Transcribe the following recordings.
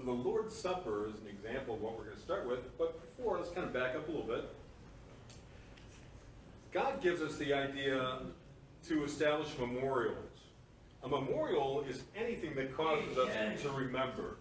So the Lord's Supper is an example of what we're going to start with, but before, let's kind of back up a little bit. God gives us the idea to establish memorials. A memorial is anything that causes us to remember.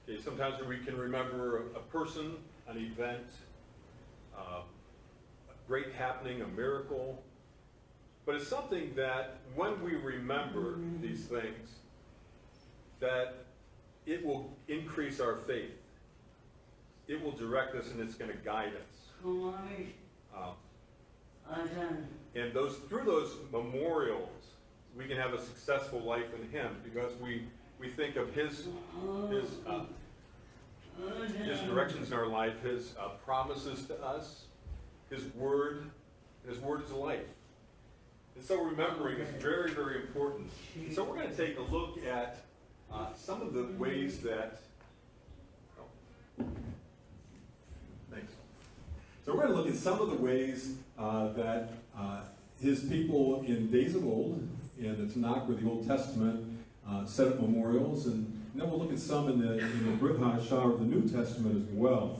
Okay, sometimes we can remember a person, an event, a great happening, a miracle. But it's something that when we remember these things, that it will increase our faith. It will direct us and it's going to guide us. And through those memorials, we can have a successful life in Him because we think of His directions in our life, His promises to us, His Word. His Word is life. And so remembering is very, very important. And so we're going to take a look at some of the ways that... Thanks. So we're going to look at some of the ways that His people in days of old, in the Tanakh or the Old Testament, set up memorials, and then we'll look at some in the Brit HaShah of the New Testament as well.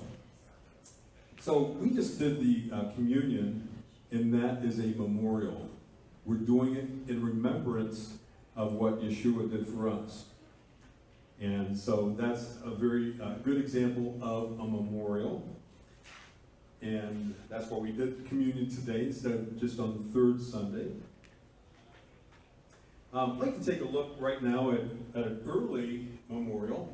So we just did the communion, and that is a memorial. We're doing it in remembrance of what Yeshua did for us. And so that's a very good example of a memorial. And that's why we did communion today instead of just on the third Sunday. I'd like to take a look right now at an early memorial.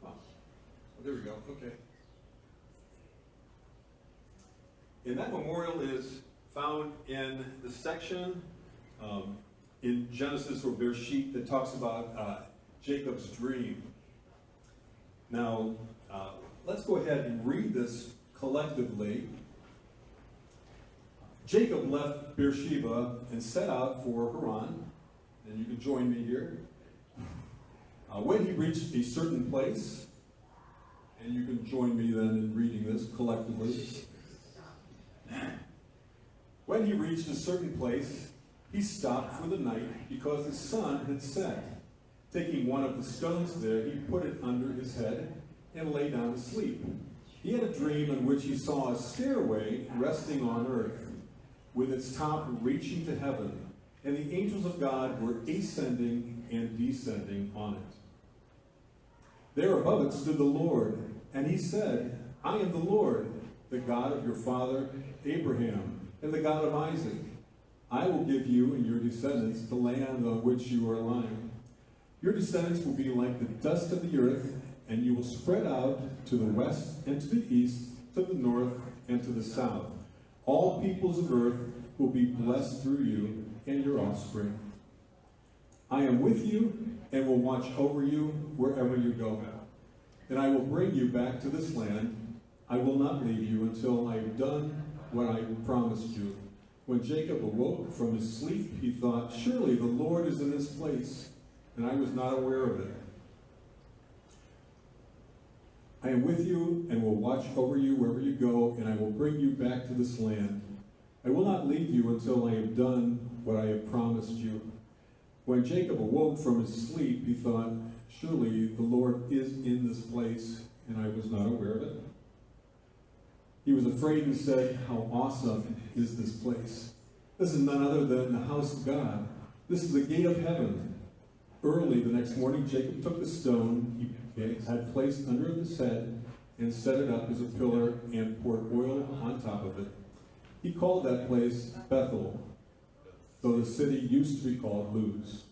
Oh, there we go. Okay. And that memorial is found in the section in Genesis or Bereshit that talks about Jacob's dream. Now, let's go ahead and read this collectively. Jacob left Beersheba and set out for Haran, and you can join me here. When he reached a certain place, and you can join me then in reading this collectively. When he reached a certain place, he stopped for the night because the sun had set. Taking one of the stones there, he put it under his head and lay down to sleep. He had a dream in which he saw a stairway resting on earth, with its top reaching to heaven, and the angels of God were ascending and descending on it. There above it stood the Lord, and he said, I am the Lord, the God of your father Abraham, and the God of Isaac. I will give you and your descendants the land on which you are lying. Your descendants will be like the dust of the earth, and you will spread out to the west and to the east, to the north and to the south. All peoples of earth will be blessed through you and your offspring. I am with you and will watch over you wherever you go. And I will bring you back to this land. I will not leave you until I have done what I promised you. When Jacob awoke from his sleep, he thought, surely the Lord is in this place, and I was not aware of it. I am with you and will watch over you wherever you go, and I will bring you back to this land. I will not leave you until I have done what I have promised you. When Jacob awoke from his sleep, he thought, surely the Lord is in this place, and I was not aware of it. He was afraid and said, how awesome is this place? This is none other than the house of God. This is the gate of heaven. Early the next morning, Jacob took the stone he had placed under his head and set it up as a pillar and poured oil on top of it. He called that place Bethel, though the city used to be called Luz.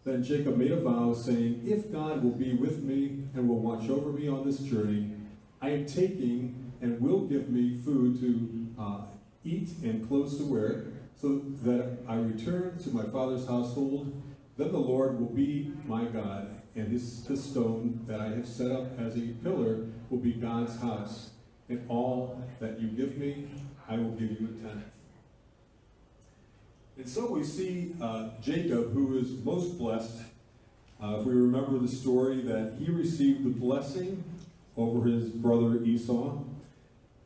Then Jacob made a vow, saying, if God will be with me and will watch over me on this journey, I am taking and will give me food to eat and clothes to wear, so that I return to my father's household. Then the Lord will be my God, and this stone that I have set up as a pillar will be God's house. And all that you give me, I will give you a tenth. And so we see Jacob, who is most blessed. If we remember the story, that he received the blessing over his brother Esau.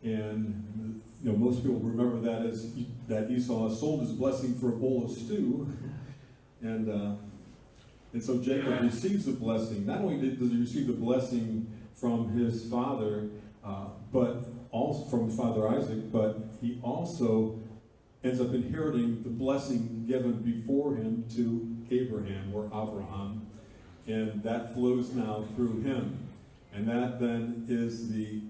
And most people remember that as that Esau sold his blessing for a bowl of stew. And so Jacob receives the blessing. Not only does he receive the blessing from his father, but also from his father Isaac, but he also ends up inheriting the blessing given before him to Abraham or Abraham, and that flows now through him, and that then is the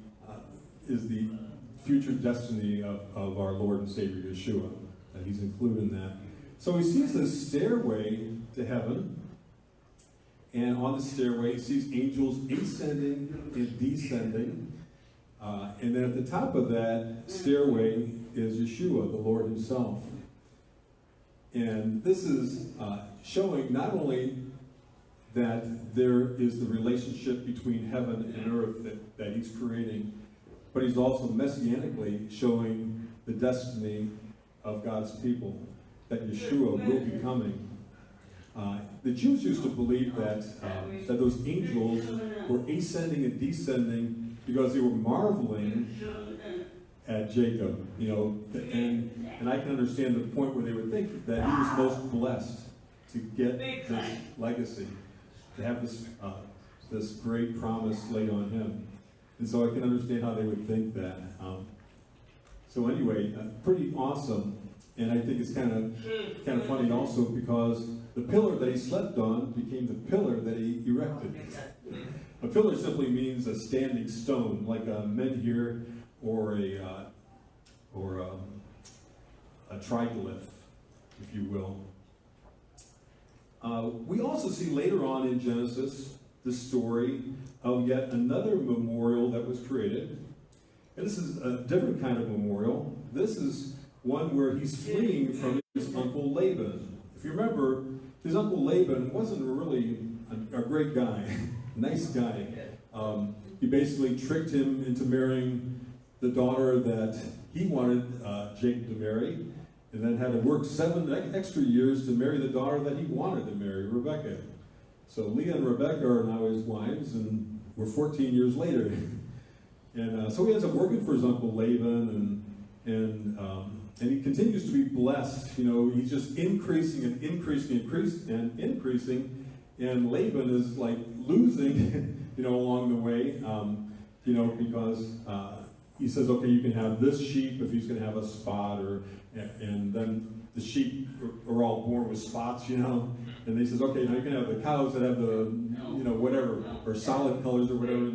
future destiny of our Lord and Savior Yeshua, that he's included in that. So he sees this stairway to heaven, and on the stairway he sees angels ascending and descending. And then at the top of that stairway is Yeshua, the Lord himself. And this is showing not only that there is the relationship between heaven and earth that he's creating, but he's also messianically showing the destiny of God's people, that Yeshua will be coming. The Jews used to believe that those angels were ascending and descending because they were marveling at Jacob, and I can understand the point where they would think that he was most blessed to get this legacy, to have this great promise laid on him. And so I can understand how they would think that. So anyway, pretty awesome. And I think it's kind of funny also because the pillar that he slept on became the pillar that he erected. A pillar simply means a standing stone, like a menhir or a triglyph, if you will. We also see later on in Genesis the story of yet another memorial that was created. And this is a different kind of memorial. This is one where he's fleeing from his uncle Laban. If you remember, his uncle Laban wasn't really a great guy, nice guy. He basically tricked him into marrying the daughter that he wanted Jacob to marry, and then had to work 7 extra years to marry the daughter that he wanted to marry, Rebekah. So Leah and Rebekah are now his wives, and we're 14 years later. And so he ends up working for his uncle Laban, and he continues to be blessed. He's just increasing and increasing and increasing, and Laban is like losing, along the way, because he says, okay, you can have this sheep if he's going to have a spot, and then the sheep are all born with spots, and he says, okay, now you can have the cows that have the, whatever, or solid colors or whatever,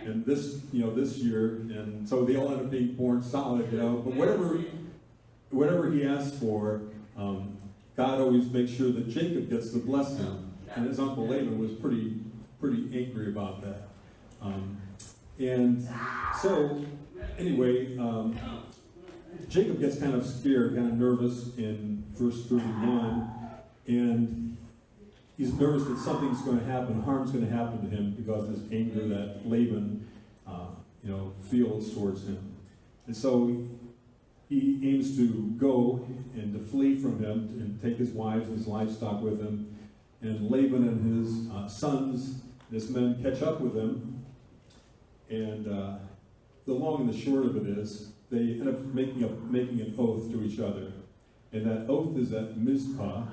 and this, this year, and so they all end up being born solid, but whatever he asks for, God always makes sure that Jacob gets the blessing, and his uncle Laban was pretty angry about that. And so, anyway, Jacob gets kind of scared, kind of nervous in verse 31, and he's nervous that something's going to happen, harm's going to happen to him because of this anger that Laban, feels towards him. And so he aims to go and to flee from him and take his wives and his livestock with him. And Laban and his sons, his men, catch up with him. And the long and the short of it is, they end up making an oath to each other. And that oath is at Mizpah.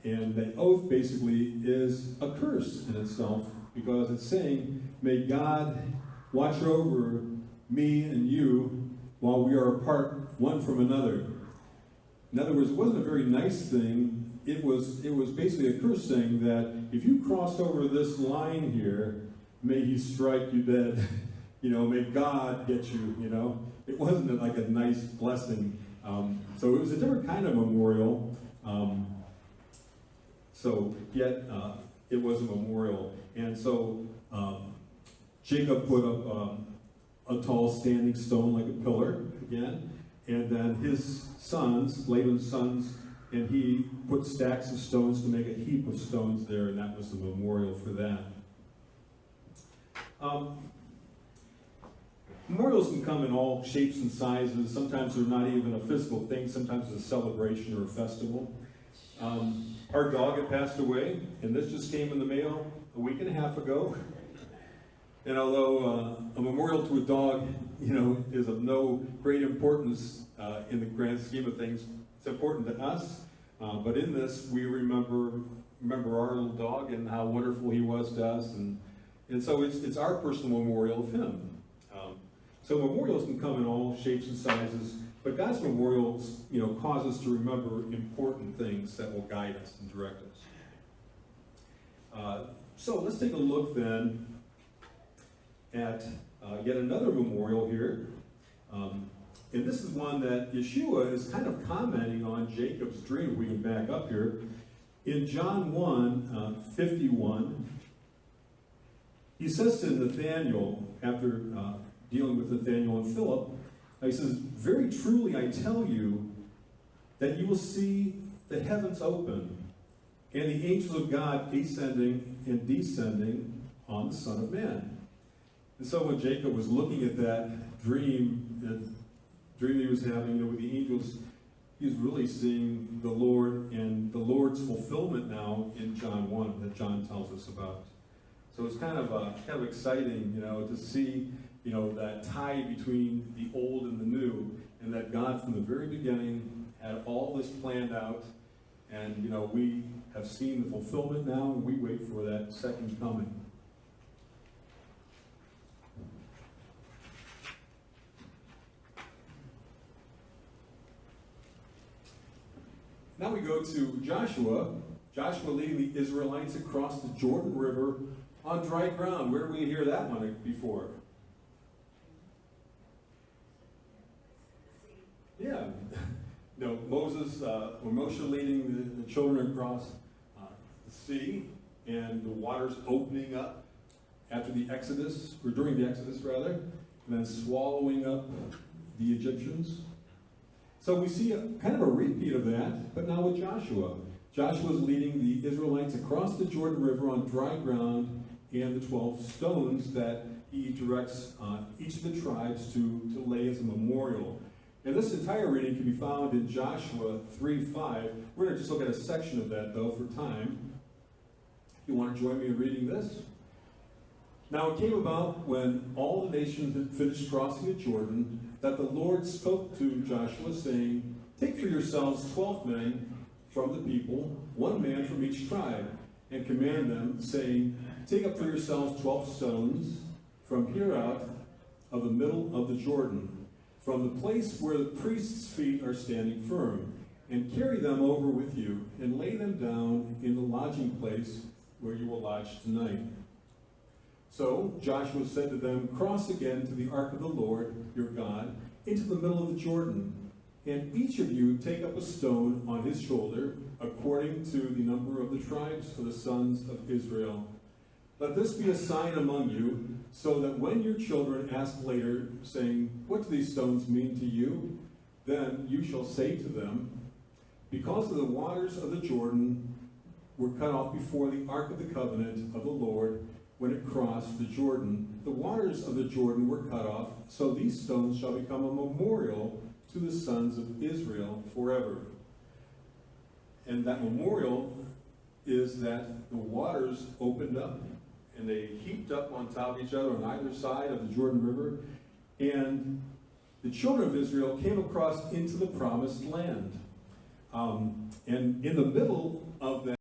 And that oath basically is a curse in itself, because it's saying, may God watch over me and you while we are apart one from another. In other words, it wasn't a very nice thing. It was basically a curse, saying that if you cross over this line here, may he strike you dead. May God get you, It wasn't like a nice blessing. So it was a different kind of memorial. It was a memorial. And so Jacob put up a tall standing stone like a pillar again. And then his sons, Laban's sons, and he put stacks of stones to make a heap of stones there, and that was the memorial for that. Memorials can come in all shapes and sizes. Sometimes they're not even a physical thing. Sometimes it's a celebration or a festival. Our dog had passed away, and this just came in the mail a week and a half ago. And although a memorial to a dog, is of no great importance in the grand scheme of things, it's important to us. But in this, we remember our little dog and how wonderful he was to us, and so it's our personal memorial of him. So memorials can come in all shapes and sizes, but God's memorials, cause us to remember important things that will guide us and direct us. So let's take a look then at yet another memorial here. And this is one that Yeshua is kind of commenting on Jacob's dream. If we can back up here. In John 1, 51, he says to Nathanael, after dealing with Nathanael and Philip, he says, "Very truly I tell you that you will see the heavens open and the angels of God ascending and descending on the Son of Man." And so when Jacob was looking at that dream he was having with the angels, he was really seeing the Lord and the Lord's fulfillment now in John 1 that John tells us about. So it's kind of exciting, to see, that tie between the old and the new, and that God from the very beginning had all this planned out, and we have seen the fulfillment now, and we wait for that second coming. Now we go to Joshua leading the Israelites across the Jordan River on dry ground. Where did we hear that one before? Yeah. Moshe leading the children across the sea, and the waters opening up after the Exodus, or during the Exodus rather, and then swallowing up the Egyptians. So we see kind of a repeat of that, but now with Joshua. Joshua is leading the Israelites across the Jordan River on dry ground, and the 12 stones that he directs each of the tribes to lay as a memorial. And this entire reading can be found in Joshua 3:5. We're going to just look at a section of that, though, for time. If you want to join me in reading this. "Now it came about when all the nations had finished crossing the Jordan, that the Lord spoke to Joshua, saying, 'Take for yourselves 12 men from the people, one man from each tribe, and command them, saying, Take up for yourselves 12 stones from here out of the middle of the Jordan, from the place where the priests' feet are standing firm, and carry them over with you, and lay them down in the lodging place where you will lodge tonight.' So Joshua said to them, 'Cross again to the ark of the Lord your God into the middle of the Jordan, and each of you take up a stone on his shoulder, according to the number of the tribes of the sons of Israel. Let this be a sign among you, so that when your children ask later, saying, What do these stones mean to you? Then you shall say to them, Because of the waters of the Jordan were cut off before the ark of the covenant of the Lord, when it crossed the Jordan, the waters of the Jordan were cut off, so these stones shall become a memorial to the sons of Israel forever.'" And that memorial is that the waters opened up, and they heaped up on top of each other on either side of the Jordan River, and the children of Israel came across into the promised land. And in the middle of that